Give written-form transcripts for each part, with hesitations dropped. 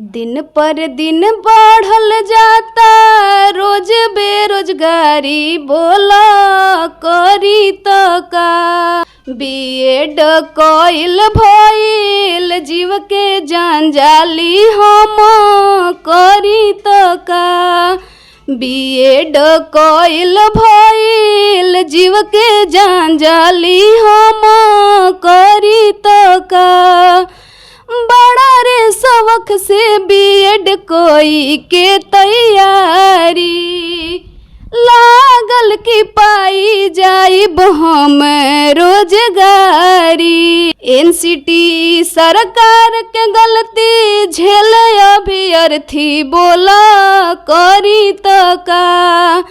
दिन पर दिन बढ़ल जाता रोज बेरोजगारी, बोला करी तो का। बीएड कइल भइल जीव के जंजाली, हम करी तो का। बीएड कइल भइल जीव के जंजाली, हम करी तो का। बड़ा रे शौक से बीएड कोई के तैयारी, लागल की पाई जाइब हम रोजगारी। एनसीटी सरकार के गलती झेल अभ्यर्थी, बोला करी तो का।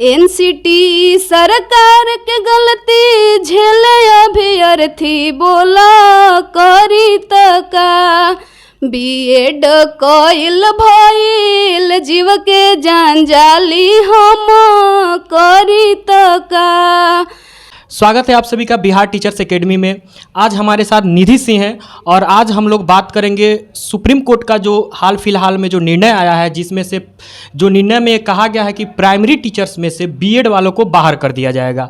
एनसीटी सरकार के गलती झेल अभ्यर्थी, बोला करी तो का। बीएड कइल भइल जीव के जंजाली, हम करी तो का। स्वागत है आप सभी का बिहार टीचर्स एकेडमी में। आज हमारे साथ निधि सिंह हैं और आज हम लोग बात करेंगे सुप्रीम कोर्ट का जो हाल फिलहाल में जो निर्णय आया है, जिसमें से जो निर्णय में कहा गया है कि प्राइमरी टीचर्स में से बीएड वालों को बाहर कर दिया जाएगा।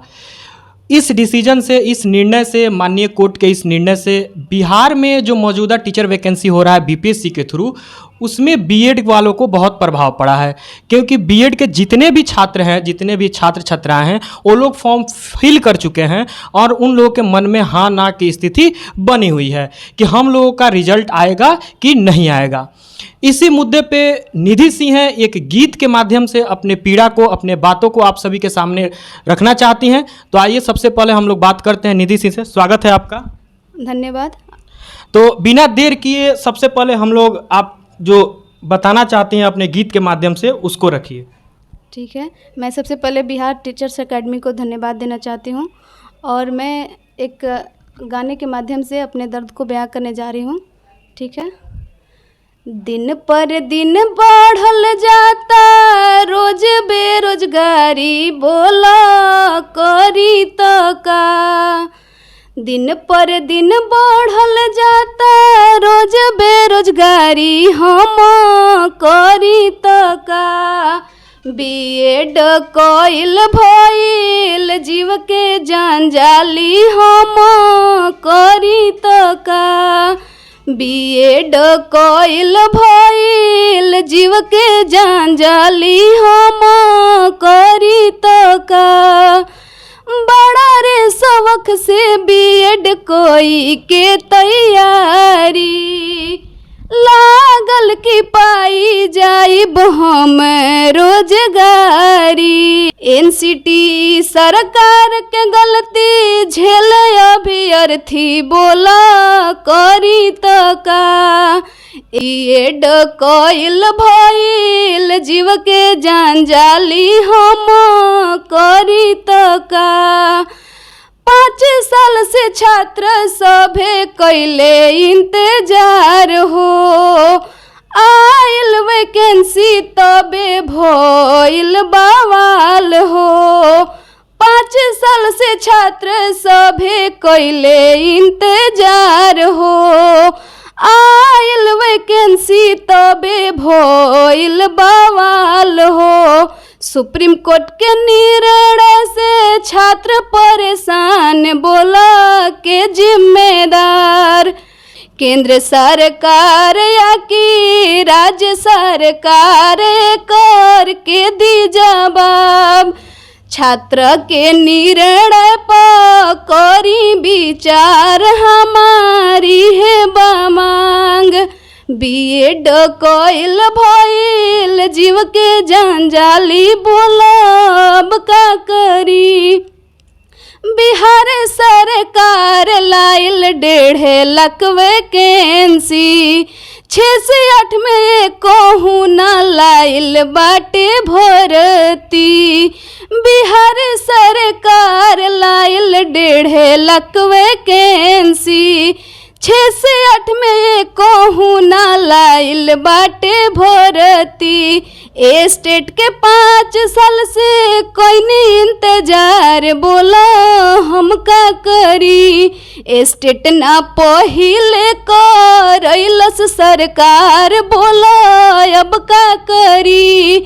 इस डिसीजन से, इस निर्णय से, माननीय कोर्ट के इस निर्णय से बिहार में जो मौजूदा टीचर वैकेंसी हो रहा है बीपीएससी के थ्रू, उसमें बीएड वालों को बहुत प्रभाव पड़ा है। क्योंकि बीएड के जितने भी छात्र हैं, जितने भी छात्र छात्राएं हैं, वो लोग फॉर्म फिल कर चुके हैं और उन लोगों के मन में हाँ ना की स्थिति बनी हुई है कि हम लोगों का रिजल्ट आएगा कि नहीं आएगा। इसी मुद्दे पे निधि सिंह है एक गीत के माध्यम से अपने पीड़ा को, अपने बातों को आप सभी के सामने रखना चाहती हैं। तो आइए सबसे पहले हम लोग बात करते हैं निधि सिंह से। स्वागत है आपका। धन्यवाद। तो बिना देर किए सबसे पहले हम लोग आप जो बताना चाहते हैं अपने गीत के माध्यम से उसको रखिए। ठीक है, मैं सबसे पहले बिहार टीचर्स एकेडमी को धन्यवाद देना चाहती हूँ और मैं एक गाने के माध्यम से अपने दर्द को बयां करने जा रही हूँ। ठीक है। दिन पर दिन बढ़ल जाता रोज बेरोजगारी, बोला करी तो का। दिन पर दिन बढ़ल जाता रोज बेरोजगारी, हम करी तो का। बीएड कइल भइल जीव के जंजाली, हम करी तो का। बीएड कइल भइल जीव के जंजाली, हम करी तो का। बड़ा रे शौक से बीएड कोई के तैयारी, लागल की पाई जाइब हम रोजगारी। एनसीटी सरकार के गलती झेल अभ्यर्थी, बोला करी तो का। बीएड कइल भइल जीव के जंजाली, हम करी तो का। 5 साल से छात्र सभे कैले इंतजार हो, आइल वैकेंसी तबे भइल बवाल हो। 5 साल से छात्र सभे कैले इंतजार हो, आइल वैकेंसी तबे भइल बवाल हो। सुप्रीम कोर्ट के निर्णय से छात्र परेशान, बोला के जिम्मेदार केंद्र सरकार या कि राज्य सरकार, कर के दी जवाब। छात्र के निर्णय पर करी विचार, हमारी है मांग। बीएड कइल भइल जीव के जंजाली, बोलब का करी। बिहार सरकार लाइल 1.5 लाख वैकेंसी, 6 से 8 में कहूँ ना लाइल बाटे भर्ती। बिहार सरकार लाइल 1.5 लाख वैकेंसी, 6 से 8 में कहूँ ना लाइल बाटे भर्ती। स्टेट के 5 साल से कोई नहीं इंतजार, बोला हम का करी। स्टेट ना पहिले करैलस सरकार, बोला अब का करी।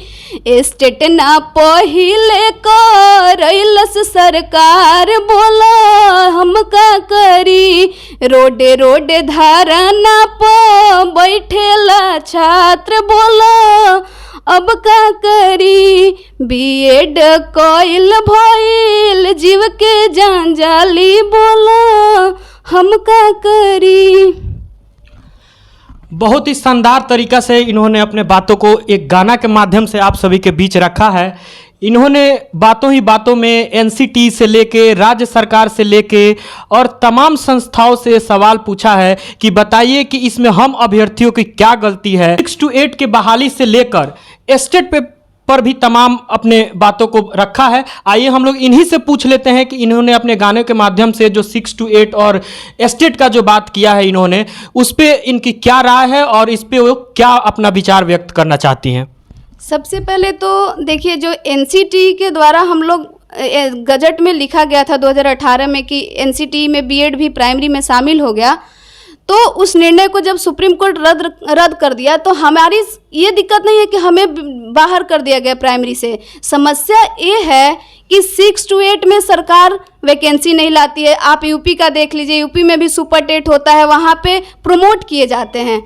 स्टेट ना पहिले करैलस सरकार, बोला हम का करी। रोडे रोडे धरना प बैठेला छात्र, बोला अब का करी। बीएड कइल भइल जीव के जंजाली, बोला हम का करी। बहुत ही शानदार तरीका से इन्होंने अपने बातों को एक गाना के माध्यम से आप सभी के बीच रखा है। इन्होंने बातों ही बातों में एनसीटी से लेके राज्य सरकार से लेके और तमाम संस्थाओं से सवाल पूछा है कि बताइए कि इसमें हम अभ्यर्थियों की क्या गलती है। 6 to 8 के बहाली से लेकर स्टेट पर भी तमाम अपने बातों को रखा है। आइए हम लोग इन्हीं से पूछ लेते हैं कि इन्होंने अपने गाने के माध्यम से जो 6 to 8 और स्टेट का जो बात किया है इन्होंने, उस पर इनकी क्या राय है और इस पे वो क्या अपना विचार व्यक्त करना चाहती हैं। सबसे पहले तो देखिए, जो एनसीटी के द्वारा हम लोग गजट में लिखा गया था 2018 में कि एनसीटी में बीएड भी प्राइमरी में शामिल हो गया, तो उस निर्णय को जब सुप्रीम कोर्ट रद्द कर दिया तो हमारी ये दिक्कत नहीं है कि हमें बाहर कर दिया गया प्राइमरी से। समस्या ये है कि 6 to 8 में सरकार वैकेंसी नहीं लाती है। आप यूपी का देख लीजिए, यूपी में भी सुपर टेट होता है, वहाँ पे प्रमोट किए जाते हैं।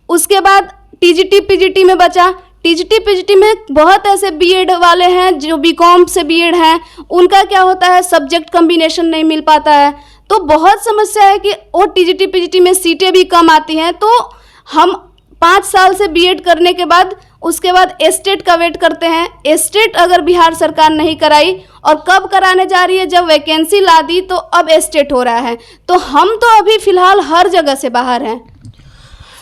उसके बाद टीजीटी पीजीटी में बचा। टीजीटी पीजीटी में बहुत ऐसे बीएड वाले हैं जो बीकॉम से बीएड हैं, उनका क्या होता है, सब्जेक्ट कम्बिनेशन नहीं मिल पाता है। तो बहुत समस्या है कि वो टीजीटी पीजीटी में सीटें भी कम आती हैं। तो हम 5 साल से बीएड करने के बाद उसके बाद एस्टेट का वेट करते हैं। एस्टेट अगर बिहार सरकार नहीं कराई, और कब कराने जा रही है, जब वैकेंसी ला दी तो अब एस्टेट हो रहा है। तो हम तो अभी फिलहाल हर जगह से बाहर हैं।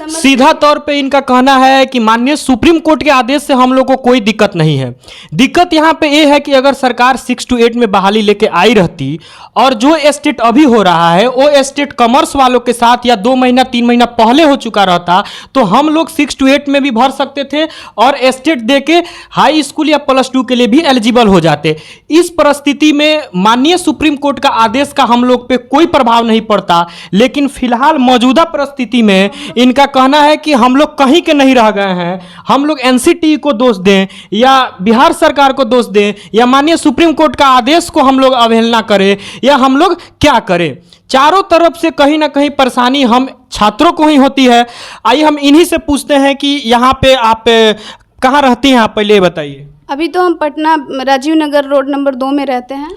सीधा तौर पे इनका कहना है कि माननीय सुप्रीम कोर्ट के आदेश से हम लोग को कोई दिक्कत नहीं है। दिक्कत यहाँ पे ये है कि अगर सरकार 6 to 8 में बहाली लेके आई रहती और जो एस्टेट अभी हो रहा है वो एस्टेट कॉमर्स वालों के साथ या 2 महीना 3 महीना पहले हो चुका रहता, तो हम लोग 6 to 8 में भी भर सकते थे और एस्टेट दे के हाई स्कूल या +2 के लिए भी एलिजिबल हो जाते। इस परिस्थिति में माननीय सुप्रीम कोर्ट का आदेश का हम लोग पे कोई प्रभाव नहीं पड़ता, लेकिन फिलहाल मौजूदा परिस्थिति में इनका कहना है कि हम लोग कहीं के नहीं रह गए हैं। हम लोग एनसीटी को दोष दें या बिहार सरकार को दोष दें या माननीय सुप्रीम कोर्ट का आदेश को हम लोग अवहेलना करें या हम लोग क्या करें, चारों तरफ से कहीं ना कहीं परेशानी हम छात्रों को ही होती है। आइए हम इन्हीं से पूछते हैं कि यहाँ पे आप कहाँ रहती हैं, आप पहले ये बताइए। अभी तो हम पटना राजीव नगर रोड नंबर 2 में रहते हैं।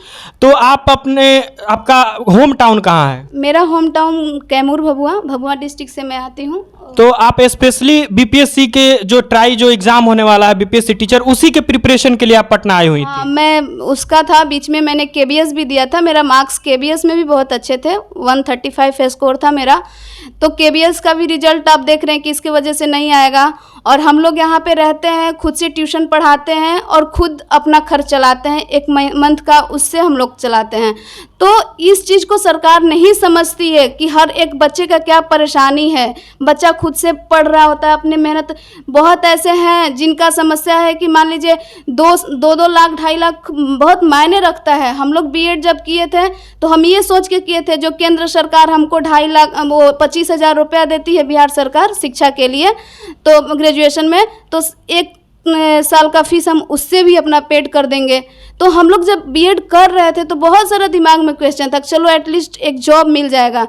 तो आप आपका होम टाउन कहाँ है? मेरा home town Kaimur Bhabhua district से मैं आती हूँ। तो आप स्पेशली बीपीएससी के जो एग्जाम होने वाला है बीपीएससी टीचर, उसी के प्रिपरेशन के लिए आप पटना आई हुई थी? मैं उसका था, बीच में मैंने केबीएस भी दिया था। मेरा मार्क्स केबीएस में भी बहुत अच्छे थे, 135 स्कोर था मेरा। तो केबीएस का भी रिजल्ट आप देख रहे हैं कि इसकी वजह से नहीं आएगा। और हम लोग यहाँ पे रहते हैं, खुद से ट्यूशन पढ़ाते हैं और खुद अपना खर्च चलाते हैं, 1 मंथ का उससे हम लोग चलाते हैं। तो इस चीज़ को सरकार नहीं समझती है कि हर एक बच्चे का क्या परेशानी है। बच्चा खुद से पढ़ रहा होता है, अपनी मेहनत। बहुत ऐसे हैं जिनका समस्या है कि मान लीजिए 2 लाख 2.5 लाख बहुत मायने रखता है। हम लोग बीएड जब किए थे तो हम ये सोच के किए थे, जो केंद्र सरकार हमको 2.5 लाख 25,000 रुपया देती है बिहार सरकार शिक्षा के लिए, तो ग्रेजुएशन में, तो 1 साल का फीस हम उससे भी अपना पेड कर देंगे। तो हम लोग जब बीएड कर रहे थे तो बहुत सारा दिमाग में क्वेश्चन था, चलो एटलीस्ट एक जॉब मिल जाएगा,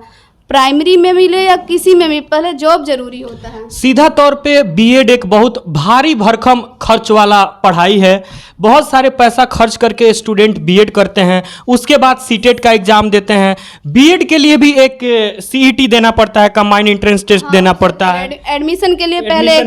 प्राइमरी में मिले या किसी में भी, पहले जॉब जरूरी होता है। सीधा तौर पे बीएड एक बहुत भारी भरकम खर्च वाला पढ़ाई है। बहुत सारे पैसा खर्च करके स्टूडेंट बीएड करते हैं, उसके बाद सीटेट का एग्जाम देते हैं। बीएड के लिए भी एक सीईटी देना पड़ता है, कंबाइंड एंट्रेंस टेस्ट देना पड़ता है एडमिशन के लिए। पहले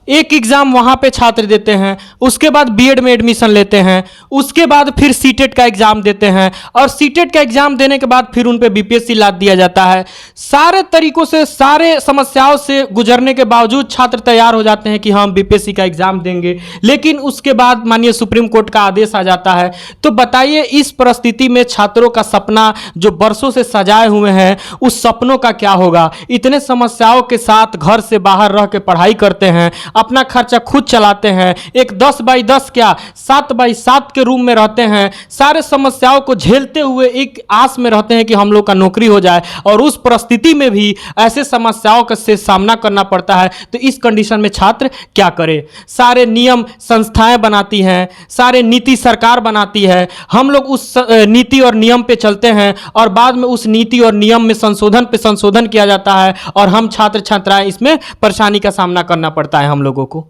एक एग्जाम वहाँ पे छात्र देते हैं, उसके बाद बीएड में एडमिशन लेते हैं, उसके बाद फिर सीटेट का एग्जाम देते हैं और सीटेट का एग्जाम देने के बाद फिर उन पे बीपीएससी लाद दिया जाता है। सारे तरीकों से, सारे समस्याओं से गुजरने के बावजूद छात्र तैयार हो जाते हैं कि हम बीपीएससी का एग्जाम देंगे, लेकिन उसके बाद माननीय सुप्रीम कोर्ट का आदेश आ जाता है। तो बताइए इस परिस्थिति में छात्रों का सपना जो बरसों से सजाए हुए हैं, उस सपनों का क्या होगा? इतने समस्याओं के साथ घर से बाहर रह के पढ़ाई करते हैं, अपना खर्चा खुद चलाते हैं, एक 10x10 क्या 7x7 के रूम में रहते हैं, सारे समस्याओं को झेलते हुए एक आस में रहते हैं कि हम लोग का नौकरी हो जाए, और उस परिस्थिति में भी ऐसे समस्याओं का से सामना करना पड़ता है। तो इस कंडीशन में छात्र क्या करे? सारे नियम संस्थाएं बनाती हैं, सारे नीति सरकार बनाती है, हम लोग उस नीति और नियम पे चलते हैं और बाद में उस नीति और नियम में संशोधन पे संशोधन किया जाता है और हम छात्र छात्राएं इसमें परेशानी का सामना करना पड़ता है हम लोगों को।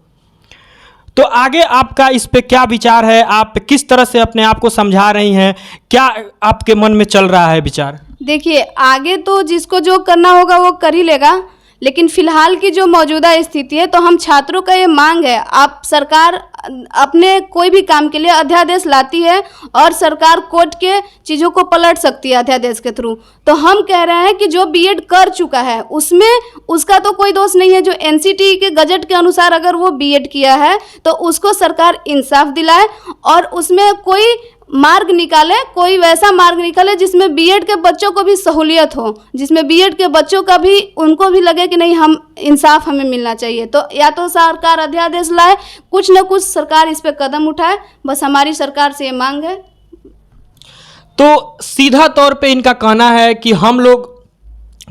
तो आगे आपका इस पे क्या विचार है? आप किस तरह से अपने आप को समझा रही हैं? क्या आपके मन में चल रहा है विचार? देखिए, आगे तो जिसको जो करना होगा वो कर ही लेगा, लेकिन फिलहाल की जो मौजूदा स्थिति है तो हम छात्रों का ये मांग है, आप सरकार अपने कोई भी काम के लिए अध्यादेश लाती है और सरकार कोर्ट के चीज़ों को पलट सकती है अध्यादेश के थ्रू। तो हम कह रहे हैं कि जो बीएड कर चुका है उसमें उसका तो कोई दोष नहीं है, जो एनसीटी के गजट के अनुसार अगर वो बीएड किया है तो उसको सरकार इंसाफ दिलाए और उसमें कोई मार्ग निकाले, कोई वैसा मार्ग निकाले जिसमें बीएड के बच्चों को भी सहूलियत हो, जिसमें बीएड के बच्चों का भी उनको भी लगे कि नहीं हम इंसाफ हमें मिलना चाहिए। तो या तो सरकार अध्यादेश लाए, कुछ न कुछ सरकार इस पे कदम उठाए, बस हमारी सरकार से ये मांग है। तो सीधा तौर पे इनका कहना है कि हम लोग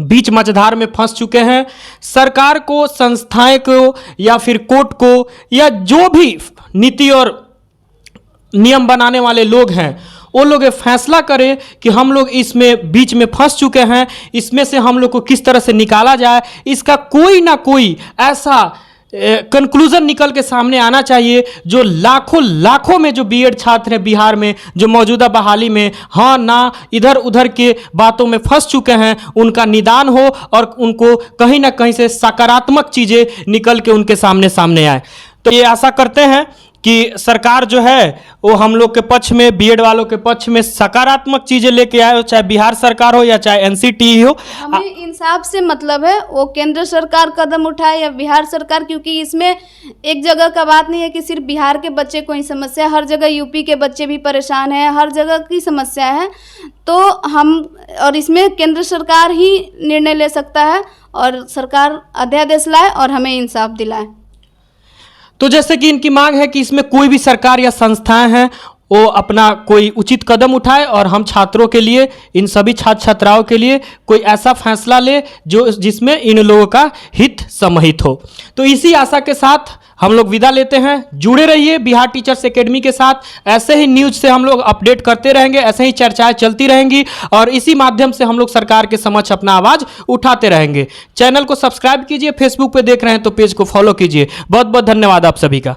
बीच मझधार में फंस चुके हैं, सरकार को, संस्थाएं को या फिर कोर्ट को या जो भी नीति और नियम बनाने वाले लोग हैं वो लोग ये फैसला करें कि हम लोग इसमें बीच में फंस चुके हैं, इसमें से हम लोग को किस तरह से निकाला जाए। इसका कोई ना कोई ऐसा कंक्लूजन निकल के सामने आना चाहिए जो लाखों लाखों में जो बीएड छात्र हैं बिहार में, जो मौजूदा बहाली में हाँ ना इधर उधर के बातों में फंस चुके हैं, उनका निदान हो और उनको कहीं ना कहीं से सकारात्मक चीज़ें निकल के उनके सामने आए। तो ये आशा करते हैं कि सरकार जो है वो हम लोग के पक्ष में, बीएड वालों के पक्ष में सकारात्मक चीज़ें लेके आए हो, चाहे बिहार सरकार हो या चाहे एनसीटी हो। हमें इंसाफ से मतलब है, वो केंद्र सरकार कदम उठाए या बिहार सरकार, क्योंकि इसमें एक जगह का बात नहीं है कि सिर्फ बिहार के बच्चे को ही समस्या है, हर जगह यूपी के बच्चे भी परेशान हैं, हर जगह की समस्या है। तो हम और इसमें केंद्र सरकार ही निर्णय ले सकता है और सरकार अध्यादेश लाए और हमें इंसाफ दिलाए। तो जैसे कि इनकी मांग है कि इसमें कोई भी सरकार या संस्थाएं हैं वो अपना कोई उचित कदम उठाए और हम छात्रों के लिए, इन सभी छात्र छात्राओं के लिए कोई ऐसा फैसला ले जो जिसमें इन लोगों का हित समाहित हो। तो इसी आशा के साथ हम लोग विदा लेते हैं। जुड़े रहिए बिहार टीचर्स एकेडमी के साथ, ऐसे ही न्यूज़ से हम लोग अपडेट करते रहेंगे, ऐसे ही चर्चाएं चलती रहेंगी और इसी माध्यम से हम लोग सरकार के समक्ष अपना आवाज़ उठाते रहेंगे। चैनल को सब्सक्राइब कीजिए, फेसबुक पे देख रहे हैं तो पेज को फॉलो कीजिए। बहुत बहुत धन्यवाद आप सभी का।